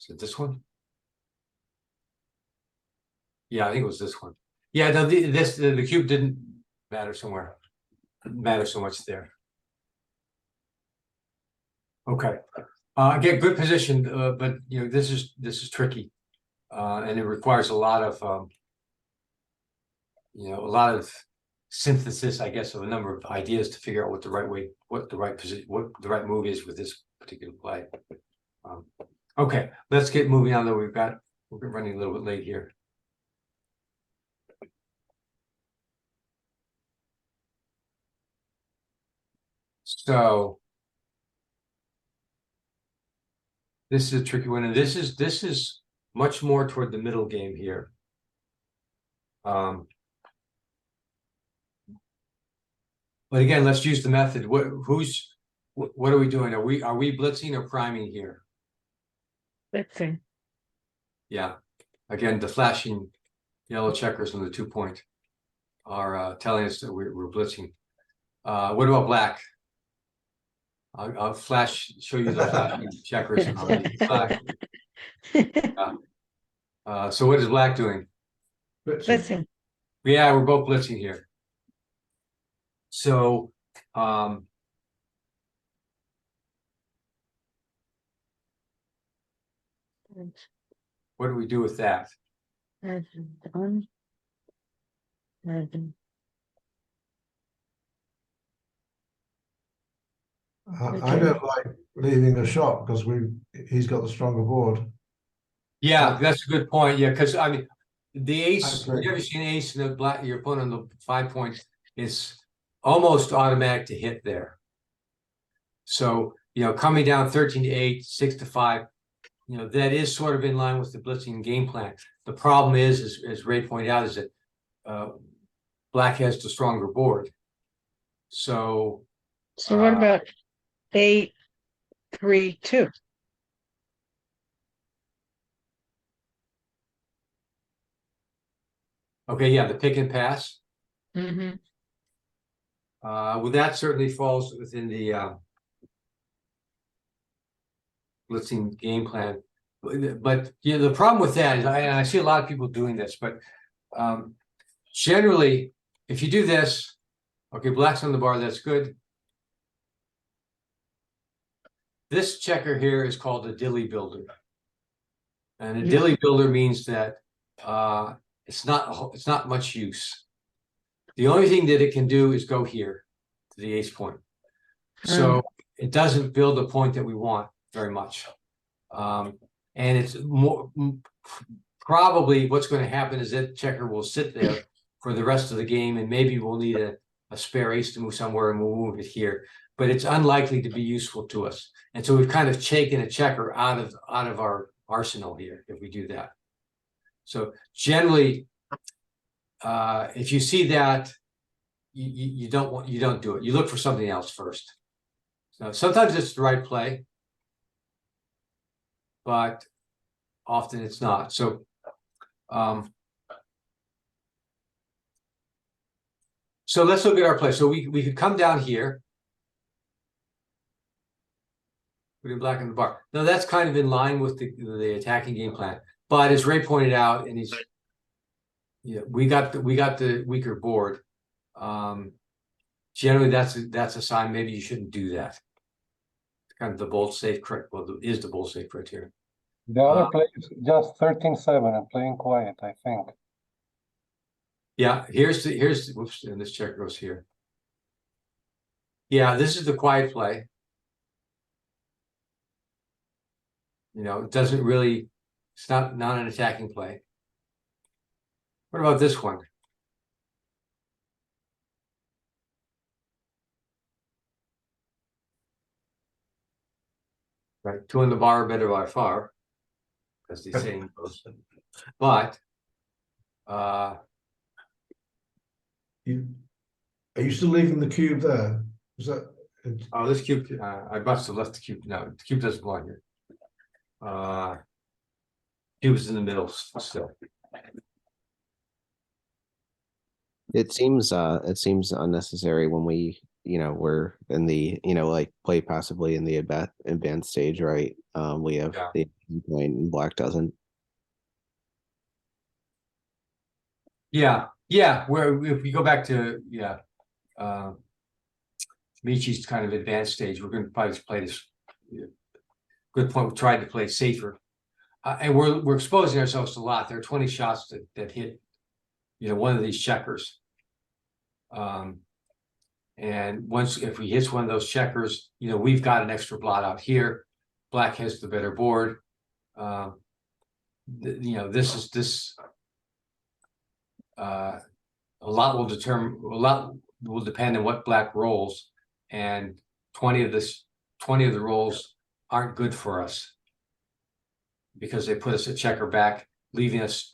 Speaker 1: Is it this one? Yeah, I think it was this one. Yeah, no, the cube didn't matter somewhere. Didn't matter so much there. Okay. Again, good position, but you know, this is tricky. And it requires a lot of you know, a lot of synthesis, I guess, of a number of ideas to figure out what the right way, what the right position, what the right move is with this particular play. Okay, let's get moving on though. We're running a little bit late here. So this is a tricky one, and this is much more toward the middle game here. But again, let's use the method. What are we doing? Are we blitzing or priming here?
Speaker 3: Blitzing.
Speaker 1: Yeah. Again, the flashing yellow checkers on the 2 point are telling us that we're blitzing. What about black? I'll show you the flashing checkers on the flag. So what is black doing?
Speaker 3: Blitzing.
Speaker 1: Yeah, we're both blitzing here. So what do we do with that?
Speaker 3: Done.
Speaker 2: I don't like leaving a shot because he's got the stronger board.
Speaker 1: Yeah, that's a good point. Yeah, because I mean, the ace,
Speaker 2: agree.
Speaker 1: whenever you see an ace and the black, your opponent on the 5 points is almost automatic to hit there. So, you know, coming down 13-8, 6-5, you know, that is sort of in line with the blitzing game plan. The problem is, as Ray pointed out, is that black has the stronger board. So
Speaker 3: what about 8, 3, 2?
Speaker 1: okay, yeah, the pick and pass.
Speaker 3: Mm-hmm.
Speaker 1: Well, that certainly falls within the blitzing game plan. But you know, the problem with that is, I see a lot of people doing this, but generally, if you do this, okay, black's on the bar, that's good. This checker here is called a dilly builder. And a dilly builder means that it's not much use. The only thing that it can do is go here to the ace point. So it doesn't build a point that we want very much. And it's more probably what's going to happen is that checker will sit there for the rest of the game, and maybe we'll need a spare ace to move somewhere and we'll move it here. But it's unlikely to be useful to us. And so we've kind of taken a checker out of our arsenal here if we do that. So generally, if you see that, you don't do it. You look for something else first. So sometimes it's the right play, but often it's not. So so let's look at our play. So we could come down here. Putting black in the bar. Now that's kind of in line with the attacking game plan. But as Ray pointed out, and we got the weaker board. Generally, that's a sign maybe you shouldn't do that. It's kind of the bold safe is the bold safe criteria.
Speaker 7: The other play is just 13-7 and playing quiet, I think.
Speaker 1: Yeah, here's whoops, and this check goes here. Yeah, this is the quiet play. You know, it doesn't really, it's not an attacking play. What about this one? Right, 2 on the bar, better by far, as the saying goes. But
Speaker 2: Are you still leaving the cube there? Is that?
Speaker 1: oh, this cube, I must have left the cube. No, the cube doesn't belong here. cubes in the middle still.
Speaker 4: It seems unnecessary when we, we're in the, like play passively in the advanced stage, right? We have
Speaker 1: Yeah.
Speaker 4: the point and black doesn't.
Speaker 1: Yeah, where if we go back to, Michi's kind of advanced stage, we're gonna probably just play this. Good point, we tried to play safer. And we're exposing ourselves to a lot. There are 20 shots that hit, one of these checkers. And if he hits one of those checkers, we've got an extra blot out here. Black has the better board. A lot will depend on what black rolls, and 20 of the rolls aren't good for us because they put us a checker back, leaving us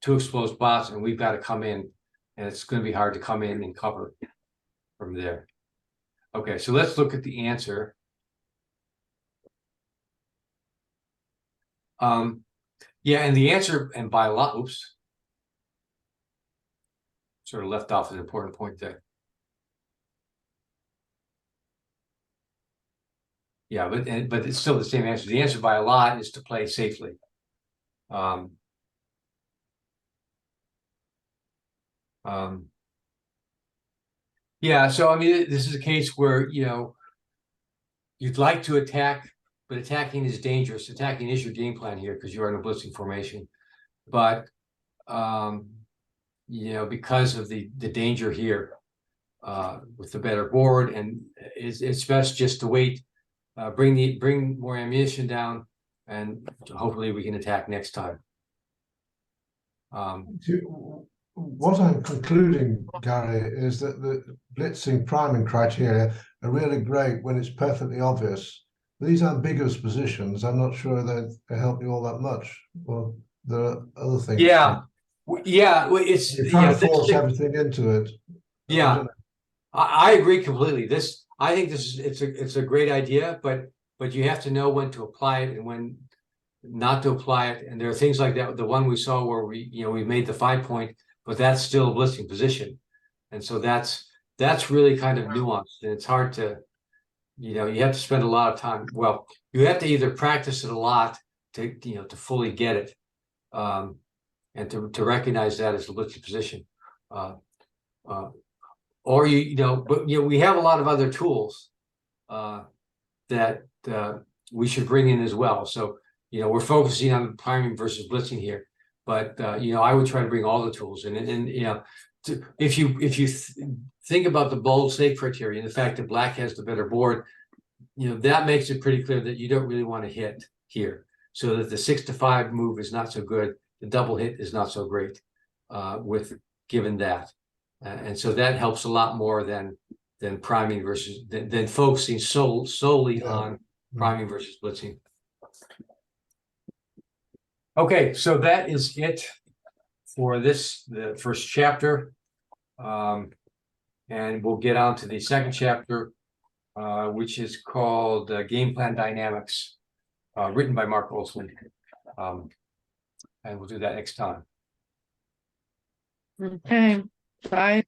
Speaker 1: 2 exposed spots, and we've got to come in, and it's going to be hard to come in and cover from there. Okay, so let's look at the answer. Yeah, and the answer, and by a lot, oops, sort of left off an important point there. Yeah, but it's still the same answer. The answer by a lot is to play safely. Yeah, so I mean, this is a case where you'd like to attack, but attacking is dangerous. Attacking is your game plan here because you are in a blitzing formation. But because of the danger here, with the better board, and it's best just to wait, bring more ammunition down, and hopefully we can attack next time.
Speaker 2: What I'm concluding, Gary, is that the blitzing priming criteria are really great when it's perfectly obvious. These ambiguous positions, I'm not sure they help you all that much. Well, there are other things.
Speaker 1: Yeah, well, it's
Speaker 2: You're trying to force everything into it.
Speaker 1: Yeah, I agree completely. I think it's a great idea, but you have to know when to apply it and when not to apply it. And there are things like that. The one we saw where we made the 5 point, but that's still a blitzing position, and so that's really kind of nuanced, and it's hard to, you have to spend a lot of time. Well, you have to either practice it a lot to fully get it, and to recognize that as a blitzing position, or but we have a lot of other tools that we should bring in as well. So we're focusing on priming versus blitzing here, but I would try to bring all the tools in, and if you think about the bold safe criteria and the fact that black has the better board, that makes it pretty clear that you don't really want to hit here, so that the 6 to 5 move is not so good, the double hit is not so great, with given that. And so that helps a lot more than priming versus than focusing solely on priming versus blitzing. Okay, so that is it for the first chapter, and we'll get on to the second chapter, which is called Game Plan Dynamics, written by Mark Olson, and we'll do that next time.
Speaker 3: Okay, bye.